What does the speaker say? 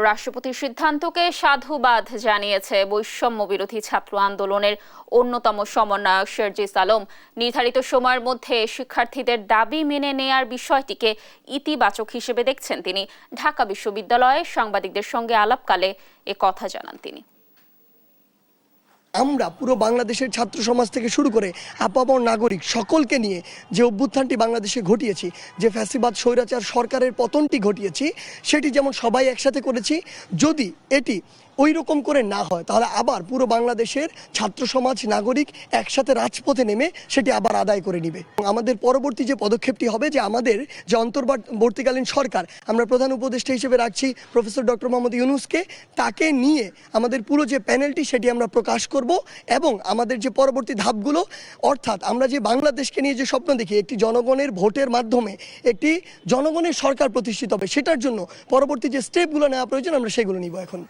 রাষ্ট্রপতির সিদ্ধান্তকে সাধুবাদ জানিয়েছে বৈষম্য বিরোধী ছাত্র আন্দোলনের অন্যতম সমন্বয়ক শেরজিস আলম। নির্ধারিত সময়ের মধ্যে শিক্ষার্থীদের দাবি মেনে নেয়ার বিষয়টিকে ইতিবাচক হিসেবে দেখছেন তিনি। ঢাকা বিশ্ববিদ্যালয়ে সাংবাদিকদের সঙ্গে আলাপকালে এ কথা জানান তিনি। আমরা পুরো বাংলাদেশের ছাত্র সমাজ থেকে শুরু করে আপামর নাগরিক সকলকে নিয়ে যে অভ্যুত্থানটি বাংলাদেশে ঘটিয়েছি, যে ফ্যাসিবাদ স্বৈরাচার সরকারের পতনটি ঘটিয়েছি, সেটি যেমন সবাই একসাথে করেছি, যদি এটি ওই রকম করে না হয় তাহলে আবার পুরো বাংলাদেশের ছাত্র সমাজ নাগরিক একসাথে রাজপথে নেমে সেটি আবার আদায় করে নিবে। আমাদের পরবর্তী যে পদক্ষেপটি হবে, যে আমাদের যে অন্তর্বর্তীকালীন সরকার, আমরা প্রধান উপদেষ্টা হিসেবে রাখছি প্রফেসর ডক্টর মোহাম্মদ ইউনূসকে, তাকে নিয়ে আমাদের পুরো যে প্যানেলটি সেটি আমরা প্রকাশ করব এবং আমাদের যে পরবর্তী ধাপগুলো, অর্থাৎ আমরা যে বাংলাদেশকে নিয়ে যে স্বপ্ন দেখি একটি জনগণের ভোটের মাধ্যমে একটি জনগণের সরকার প্রতিষ্ঠিত হবে, সেটার জন্য পরবর্তী যে স্টেপগুলো নেওয়া প্রয়োজন আমরা সেগুলো নিব এখন।